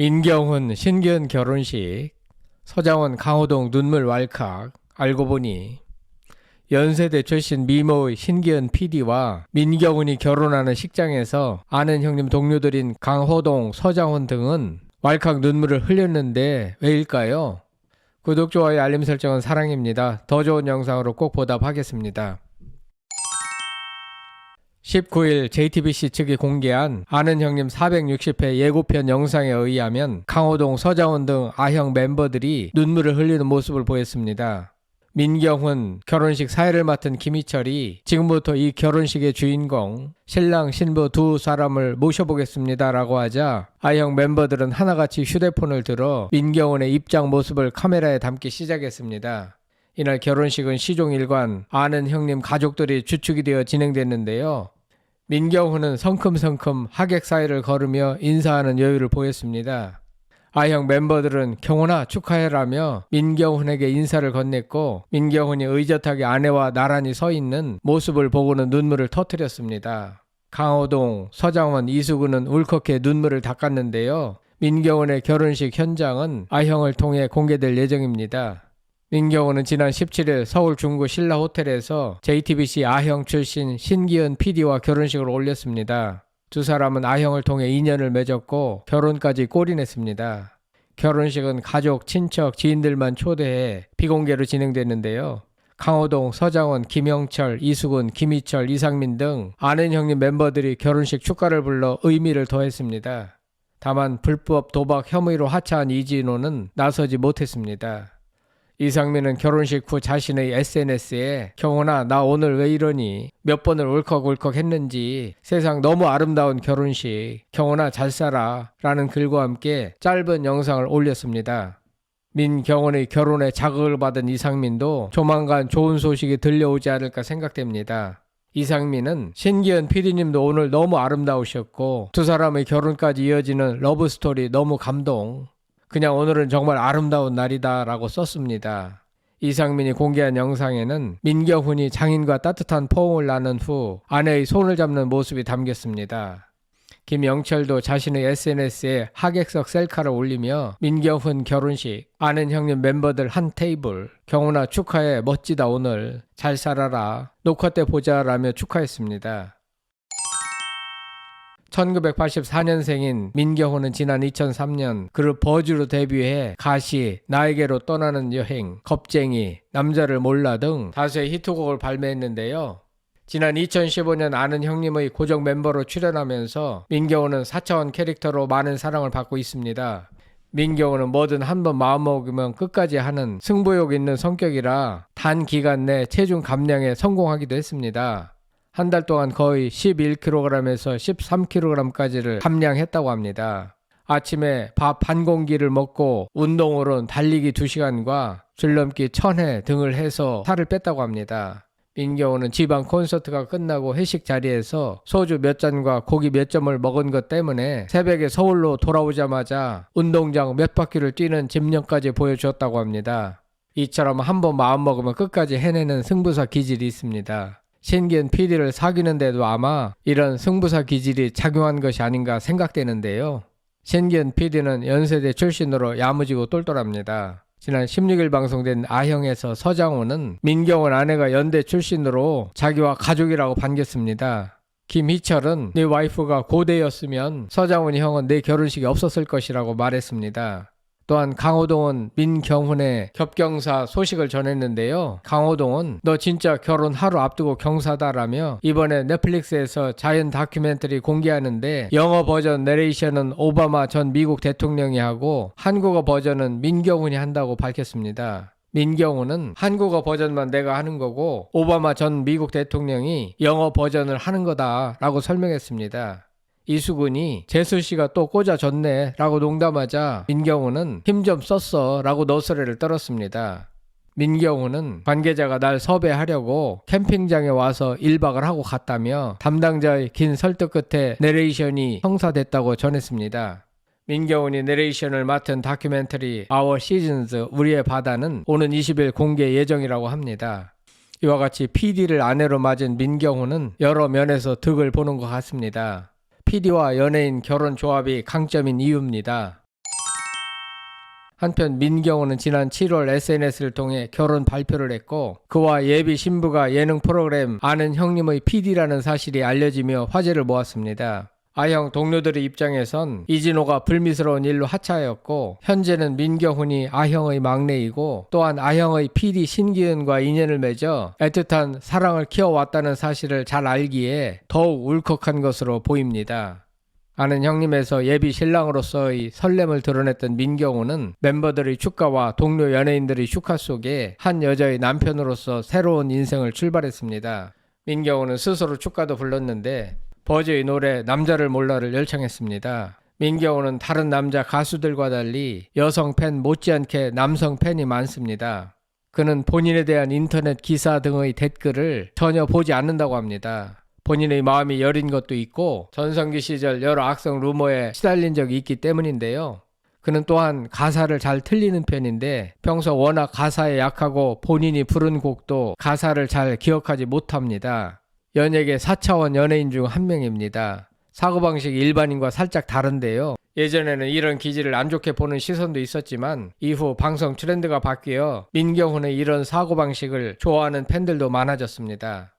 민경훈 신기은 결혼식, 서장훈 강호동 눈물 왈칵. 알고 보니 연세대 출신 미모의 신기은 PD와 민경훈이 결혼하는 식장에서 아는 형님 동료들인 강호동, 서장훈 등은 왈칵 눈물을 흘렸는데 왜일까요? 구독, 좋아요, 알림 설정은 사랑입니다. 더 좋은 영상으로 꼭 보답하겠습니다. 19일 JTBC 측이 공개한 아는 형님 460회 예고편 영상에 의하면 강호동, 서장훈 등 아형 멤버들이 눈물을 흘리는 모습을 보였습니다. 민경훈 결혼식 사회를 맡은 김희철이 지금부터 이 결혼식의 주인공 신랑 신부 두 사람을 모셔보겠습니다 라고 하자 아형 멤버들은 하나같이 휴대폰을 들어 민경훈의 입장 모습을 카메라에 담기 시작했습니다. 이날 결혼식은 시종일관 아는 형님 가족들이 주축이 되어 진행됐는데요. 민경훈은 성큼성큼 하객 사이를 걸으며 인사하는 여유를 보였습니다. 아형 멤버들은 경훈아 축하해라며 민경훈에게 인사를 건넸고 민경훈이 의젓하게 아내와 나란히 서 있는 모습을 보고는 눈물을 터뜨렸습니다. 강호동, 서장훈, 이수근은 울컥해 눈물을 닦았는데요. 민경훈의 결혼식 현장은 아형을 통해 공개될 예정입니다. 민경훈은 지난 17일 서울 중구 신라 호텔에서 JTBC 아형 출신 신기은 PD와 결혼식을 올렸습니다. 두 사람은 아형을 통해 인연을 맺었고 결혼까지 골인했습니다. 결혼식은 가족, 친척, 지인들만 초대해 비공개로 진행됐는데요. 강호동, 서장훈, 김영철, 이수근, 김희철, 이상민 등 아는 형님 멤버들이 결혼식 축가를 불러 의미를 더했습니다. 다만 불법 도박 혐의로 하차한 이진호는 나서지 못했습니다. 이상민은 결혼식 후 자신의 SNS에 경훈아 나 오늘 왜 이러니 몇 번을 울컥울컥 했는지 세상 너무 아름다운 결혼식 경훈아 잘 살아 라는 글과 함께 짧은 영상을 올렸습니다. 민경훈의 결혼에 자극을 받은 이상민도 조만간 좋은 소식이 들려오지 않을까 생각됩니다. 이상민은 신기은 PD님도 오늘 너무 아름다우셨고 두 사람의 결혼까지 이어지는 러브스토리 너무 감동. 그냥 오늘은 정말 아름다운 날이다 라고 썼습니다. 이상민이 공개한 영상에는 민경훈이 장인과 따뜻한 포옹을 나눈 후 아내의 손을 잡는 모습이 담겼습니다. 김영철도 자신의 SNS에 하객석 셀카를 올리며 민경훈 결혼식, 아는 형님 멤버들 한 테이블, 경훈아 축하해 멋지다 오늘, 잘 살아라, 녹화 때 보자 라며 축하했습니다. 1984년생인 민경훈은 지난 2003년 그룹 버즈로 데뷔해 가시, 나에게로 떠나는 여행, 겁쟁이, 남자를 몰라 등 다수의 히트곡을 발매했는데요. 지난 2015년 아는 형님의 고정 멤버로 출연하면서 민경훈은 4차원 캐릭터로 많은 사랑을 받고 있습니다. 민경훈은 뭐든 한번 마음먹으면 끝까지 하는 승부욕 있는 성격이라 단기간 내 체중 감량에 성공하기도 했습니다. 한 달 동안 거의 11kg에서 13kg까지를 감량했다고 합니다. 아침에 밥 한 공기를 먹고 운동으로는 달리기 2시간과 줄넘기 1000회 등을 해서 살을 뺐다고 합니다. 민경훈은 지방 콘서트가 끝나고 회식 자리에서 소주 몇 잔과 고기 몇 점을 먹은 것 때문에 새벽에 서울로 돌아오자마자 운동장 몇 바퀴를 뛰는 집념까지 보여주었다고 합니다. 이처럼 한번 마음먹으면 끝까지 해내는 승부사 기질이 있습니다. 신기은 PD를 사귀는데도 아마 이런 승부사 기질이 작용한 것이 아닌가 생각되는데요. 신기은 PD는 연세대 출신으로 야무지고 똘똘합니다. 지난 16일 방송된 아형에서 서장훈은 민경훈 아내가 연대 출신으로 자기와 가족이라고 반겼습니다. 김희철은 네 와이프가 고대였으면 서장훈이 형은 내 결혼식이 없었을 것이라고 말했습니다. 또한 강호동은 민경훈의 겹경사 소식을 전했는데요. 강호동은 너 진짜 결혼 하루 앞두고 경사다라며 이번에 넷플릭스에서 자연 다큐멘터리 공개하는데 영어 버전 내레이션은 오바마 전 미국 대통령이 하고 한국어 버전은 민경훈이 한다고 밝혔습니다. 민경훈은 한국어 버전만 내가 하는 거고 오바마 전 미국 대통령이 영어 버전을 하는 거다 라고 설명했습니다. 이수근이 재수씨가 또 꽂아줬네 라고 농담하자 민경훈은 힘 좀 썼어 라고 노스레를 떨었습니다. 민경훈은 관계자가 날 섭외하려고 캠핑장에 와서 1박을 하고 갔다며 담당자의 긴 설득 끝에 내레이션이 성사됐다고 전했습니다. 민경훈이 내레이션을 맡은 다큐멘터리 Our Seasons 우리의 바다는 오는 20일 공개 예정이라고 합니다. 이와 같이 PD를 아내로 맞은 민경훈은 여러 면에서 득을 보는 것 같습니다. PD와 연예인 결혼 조합이 강점인 이유입니다. 한편 민경훈은 지난 7월 SNS를 통해 결혼 발표를 했고 그와 예비 신부가 예능 프로그램 아는 형님의 PD라는 사실이 알려지며 화제를 모았습니다. 아형 동료들의 입장에선 이진호가 불미스러운 일로 하차하였고 현재는 민경훈이 아형의 막내이고 또한 아형의 PD 신기은과 인연을 맺어 애틋한 사랑을 키워왔다는 사실을 잘 알기에 더욱 울컥한 것으로 보입니다. 아는 형님에서 예비 신랑으로서의 설렘을 드러냈던 민경훈은 멤버들의 축가와 동료 연예인들의 축하 속에 한 여자의 남편으로서 새로운 인생을 출발했습니다. 민경훈은 스스로 축가도 불렀는데 버즈의 노래 남자를 몰라를 열창했습니다. 민경훈은 다른 남자 가수들과 달리 여성 팬 못지않게 남성 팬이 많습니다. 그는 본인에 대한 인터넷 기사 등의 댓글을 전혀 보지 않는다고 합니다. 본인의 마음이 여린 것도 있고 전성기 시절 여러 악성 루머에 시달린 적이 있기 때문인데요. 그는 또한 가사를 잘 틀리는 편인데 평소 워낙 가사에 약하고 본인이 부른 곡도 가사를 잘 기억하지 못합니다. 연예계 4차원 연예인 중 한 명입니다. 사고방식이 일반인과 살짝 다른데요. 예전에는 이런 기질을 안 좋게 보는 시선도 있었지만 이후 방송 트렌드가 바뀌어 민경훈의 이런 사고방식을 좋아하는 팬들도 많아졌습니다.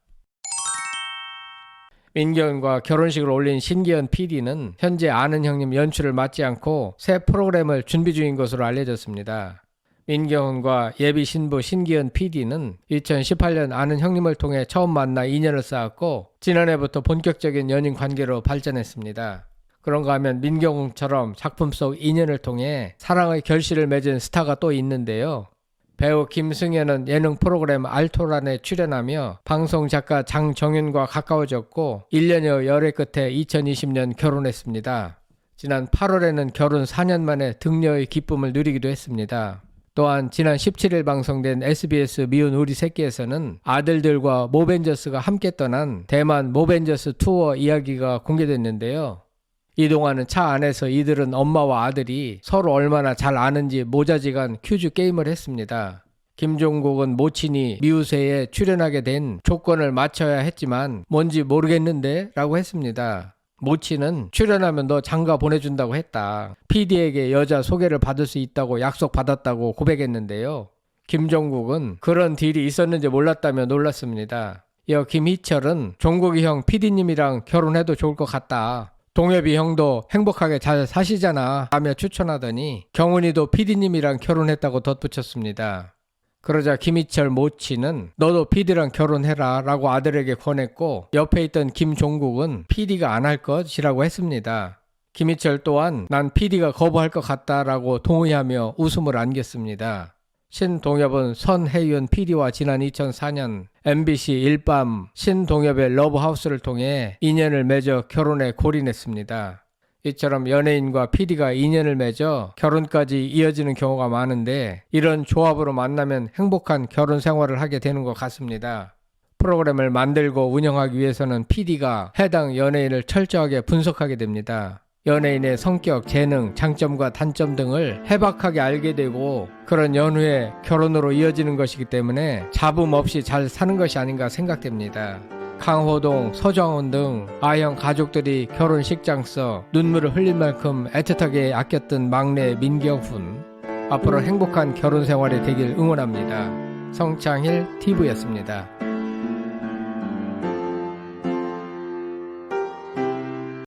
민경훈과 결혼식을 올린 신기현 PD는 현재 아는 형님 연출을 맡지 않고 새 프로그램을 준비 중인 것으로 알려졌습니다. 민경훈과 예비 신부 신기현 PD는 2018년 아는 형님을 통해 처음 만나 인연을 쌓았고 지난해부터 본격적인 연인 관계로 발전했습니다. 그런가 하면 민경훈처럼 작품 속 인연을 통해 사랑의 결실을 맺은 스타가 또 있는데요. 배우 김승현은 예능 프로그램 알토란에 출연하며 방송작가 장정윤과 가까워졌고 1년여 열애 끝에 2020년 결혼했습니다. 지난 8월에는 결혼 4년 만에 등려의 기쁨을 누리기도 했습니다. 또한 지난 17일 방송된 SBS 미운 우리 새끼에서는 아들들과 모벤져스가 함께 떠난 대만 모벤져스 투어 이야기가 공개됐는데요. 이 동안은 차 안에서 이들은 엄마와 아들이 서로 얼마나 잘 아는지 모자지간 퀴즈 게임을 했습니다. 김종국은 모친이 미우새에 출연하게 된 조건을 맞춰야 했지만 뭔지 모르겠는데 라고 했습니다. 모친은 출연하면 너 장가 보내준다고 했다. PD에게 여자 소개를 받을 수 있다고 약속받았다고 고백했는데요. 김종국은 그런 딜이 있었는지 몰랐다며 놀랐습니다. 이어 김희철은 종국이 형 PD님이랑 결혼해도 좋을 것 같다. 동엽이 형도 행복하게 잘 사시잖아 하며 추천하더니 경훈이도 PD님이랑 결혼했다고 덧붙였습니다. 그러자 김희철 모친은 너도 PD랑 결혼해라 라고 아들에게 권했고 옆에 있던 김종국은 PD가 안 할 것이라고 했습니다. 김희철 또한 난 PD가 거부할 것 같다라고 동의하며 웃음을 안겼습니다. 신동엽은 선혜윤 PD와 지난 2004년 MBC 일밤 신동엽의 러브하우스를 통해 인연을 맺어 결혼에 골인했습니다. 이처럼 연예인과 PD가 인연을 맺어 결혼까지 이어지는 경우가 많은데 이런 조합으로 만나면 행복한 결혼 생활을 하게 되는 것 같습니다. 프로그램을 만들고 운영하기 위해서는 PD가 해당 연예인을 철저하게 분석하게 됩니다. 연예인의 성격, 재능, 장점과 단점 등을 해박하게 알게 되고 그런 연후에 결혼으로 이어지는 것이기 때문에 잡음 없이 잘 사는 것이 아닌가 생각됩니다. 강호동, 서정훈 등 아형 가족들이 결혼식장서 눈물을 흘릴 만큼 애틋하게 아꼈던 막내 민경훈. 앞으로 행복한 결혼 생활이 되길 응원합니다. 성창일 TV였습니다.